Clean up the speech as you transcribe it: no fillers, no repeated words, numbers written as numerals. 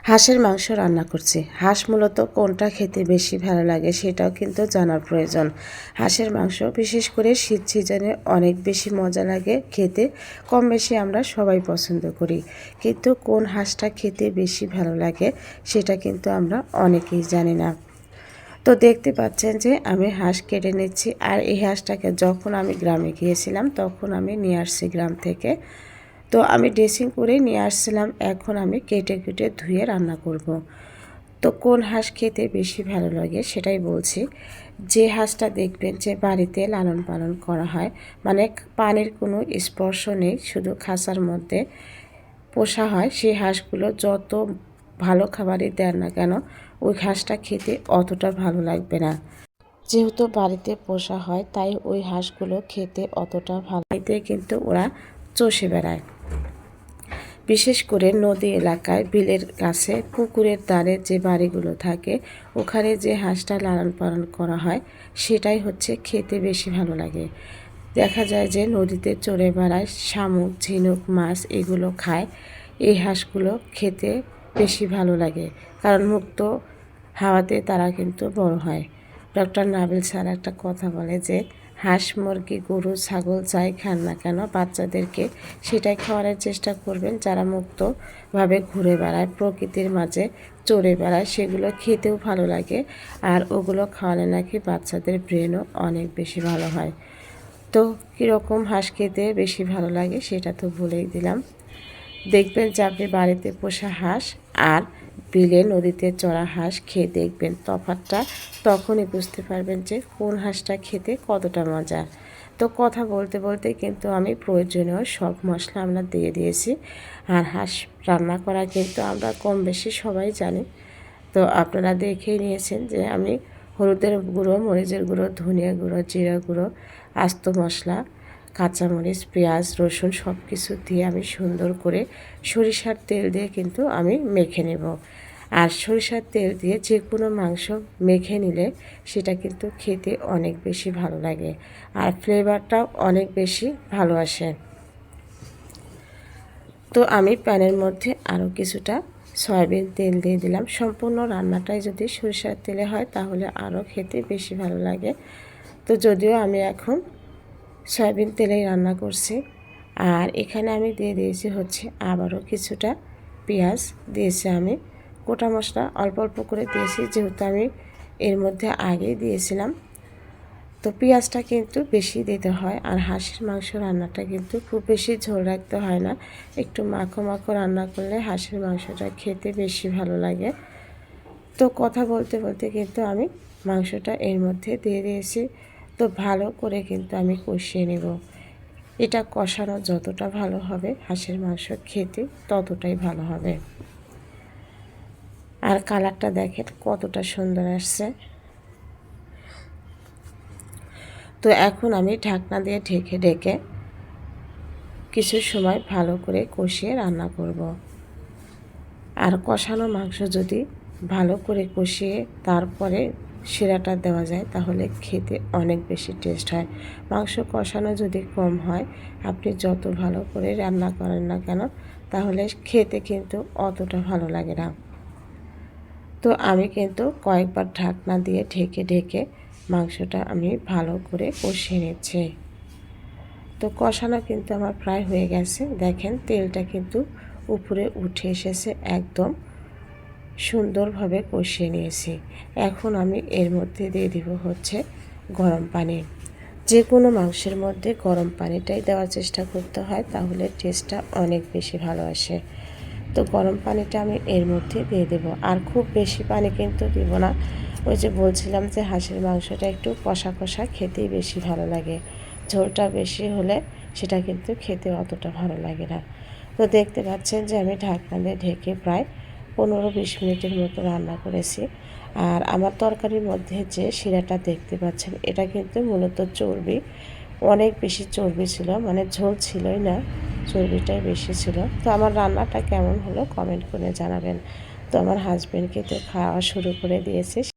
হাঁসের মাংস রান্না করছি। হাঁস মূলত কোনটা খেতে বেশি ভালো লাগে সেটাও কিন্তু জানার প্রয়োজন। হাঁসের মাংস বিশেষ করে শীত সিজনে অনেক বেশি মজা লাগে খেতে, কম বেশি আমরা সবাই পছন্দ করি। কিন্তু কোন হাঁসটা খেতে বেশি ভালো লাগে সেটা কিন্তু আমরা অনেকেই জানি না। তো দেখতে পাচ্ছেন যে আমি হাঁস কেটে নিচ্ছি, আর এই হাঁসটাকে যখন আমি গ্রামে গিয়েছিলাম তখন আমি নিয়ে আসছি গ্রাম থেকে। তো আমি ড্রেসিং করে নিয়ে আসছিলাম, এখন আমি কেটে কেটে ধুয়ে রান্না করব। তো কোন হাঁস খেতে বেশি ভালো লাগে সেটাই বলছি। যে হাঁসটা দেখবেন যে বাড়িতে লালন পালন করা হয়, মানে পানির কোনো স্পর্শ নেই, শুধু খাঁচার মধ্যে পোষা হয়, সেই হাঁসগুলো যত ভালো খাবারই দেন না কেন ওই হাঁসটা খেতে অতটা ভালো লাগবে না। যেহেতু বাড়িতে পোষা হয় তাই ওই হাঁসগুলো খেতে অতটা ভালো কিন্তু ওরা চষে বেড়ায়। বিশেষ করে নদী এলাকায়, বিলের কাছে, পুকুরের ধারে যে বাড়িগুলো থাকে ওখানে যে হাঁসটা লালন পালন করা হয় সেটাই হচ্ছে খেতে বেশি ভালো লাগে। দেখা যায় যে নদীতে চড়ে বেড়ায়, শামুক, ঝিনুক, মাছ এগুলো খায়। এই হাঁসগুলো খেতে বেশি ভালো লাগে, কারণ মুক্ত হাওয়াতে তারা কিন্তু বড় হয়। ডক্টর নাবিল স্যার একটা কথা বলে যে হাঁস, মুরগি, গরু, ছাগল যাই খান না কেন বাচ্চাদেরকে সেটাই খাওয়ানোর চেষ্টা করবেন যারা মুক্তভাবে ঘুরে বেড়ায়, প্রকৃতির মাঝে চড়ে বেড়ায়, সেগুলো খেতেও ভালো লাগে। আর ওগুলো খাওয়ালে নাকি বাচ্চাদের ব্রেনও অনেক বেশি ভালো হয়। তো কীরকম হাঁস খেতে বেশি ভালো লাগে সেটা তো বলেই দিলাম। দেখবেন যে আপনি বাড়িতে পোষা হাঁস আর বিলে নদীতে চড়া হাঁস খেয়ে দেখবেন তফাৎটা, তখনই বুঝতে পারবেন যে কোন হাঁসটা খেতে কতটা মজা। তো কথা বলতে বলতে কিন্তু আমি প্রয়োজনীয় সব মশলা আমরা দিয়ে দিয়েছি। আর হাঁস রান্না করা কিন্তু আমরা কম বেশি সবাই জানি। তো আপনারা দেখেই নিয়েছেন যে আমি হলুদের গুঁড়ো, মরিচের গুঁড়ো, ধনিয়া গুঁড়ো, জিরা গুঁড়ো, আস্ত মশলা, কাঁচামরিচ, পেঁয়াজ, রসুন সব কিছু দিয়ে আমি সুন্দর করে সরিষার তেল দিয়ে কিন্তু আমি মেখে নেব। আর সরিষার তেল দিয়ে যে কোনো মাংস মেখে নিলে সেটা কিন্তু খেতে অনেক বেশি ভালো লাগে, আর ফ্লেভারটাও অনেক বেশি ভালো আসে। তো আমি প্যানের মধ্যে আরও কিছুটা সয়াবিন তেল দিয়ে দিলাম। সম্পূর্ণ রান্নাটাই যদি সরিষার তেলে হয় তাহলে আরও খেতে বেশি ভালো লাগে। তো যদিও আমি এখন সয়াবিন তেলেই রান্না করছি। আর এখানে আমি দিয়ে দিয়েছি হচ্ছে আবারও কিছুটা পেঁয়াজ দিয়েছি। আমি গোটা মশলা অল্প অল্প করে দিয়েছি, যেহেতু আমি এর মধ্যে আগেই দিয়েছিলাম। তো পেঁয়াজটা কিন্তু বেশি দিতে হয়। আর হাঁসের মাংস রান্নাটা কিন্তু খুব বেশি ঝোল রাখতে হয় না, একটু মাখো মাখো রান্না করলে হাঁসের মাংসটা খেতে বেশি ভালো লাগে। তো কথা বলতে বলতে কিন্তু আমি মাংসটা এর মধ্যে দিয়ে দিয়েছি। তো ভালো করে কিন্তু আমি কষিয়ে নেব। এটা কষানো যতটা ভালো হবে হাঁসের মাংস খেতে ততটাই ভালো হবে। আর কালারটা দেখেন কতটা সুন্দর আসছে। তো এখন আমি ঢাকনা দিয়ে ঢেকে ঢেকে কিছু সময় ভালো করে কষিয়ে রান্না করব। আর কষানো মাংস যদি ভালো করে কষিয়ে তারপরে শিরাটা দেওয়া যায় তাহলে খেতে অনেক বেশি টেস্ট হয়। মাংস কষানো যদি কম হয়, আপনি যত ভালো করে রান্না করেন না কেন তাহলে খেতে কিন্তু অতটা ভালো লাগে না। তো আমি কিন্তু কয়েকবার ঢাকনা দিয়ে ঢেকে ঢেকে মাংসটা আমি ভালো করে কষিয়ে নিচ্ছি। তো কষানো কিন্তু আমার প্রায় হয়ে গেছে। দেখেন তেলটা কিন্তু উপরে উঠে এসেছে, একদম সুন্দরভাবে কষিয়ে নিয়েছি। এখন আমি এর মধ্যে দিয়ে দিব হচ্ছে গরম পানি। যে কোনো মাংসের মধ্যে গরম পানিটাই দেওয়ার চেষ্টা করতে হয়, তাহলে টেস্টটা অনেক বেশি ভালো আসে। তো গরম পানিটা আমি এর মধ্যে দিয়ে দেব। আর খুব বেশি পানি কিন্তু দিব না। ওই যে বলছিলাম যে হাঁসের মাংসটা একটু কষা কষা খেতেই বেশি ভালো লাগে, ঝোলটা বেশি হলে সেটা কিন্তু খেতে অতটা ভালো লাগে না। তো দেখতে পাচ্ছেন যে আমি ঢাকনা দিয়ে ঢেকে প্রায় 15-20 মিনিটের মতো রান্না করেছি। আর আমার তরকারির মধ্যে যে শিরাটা দেখতে পাচ্ছেন এটা কিন্তু মূলত চর্বি, অনেক বেশি চর্বি ছিল, মানে ঝোল ছিলই না, চর্বিটাই বেশি ছিল। তো আমার রান্নাটা কেমন হলো কমেন্ট করে জানাবেন। তো আমার হাজব্যান্ডকে তো খাওয়া শুরু করে দিয়েছে।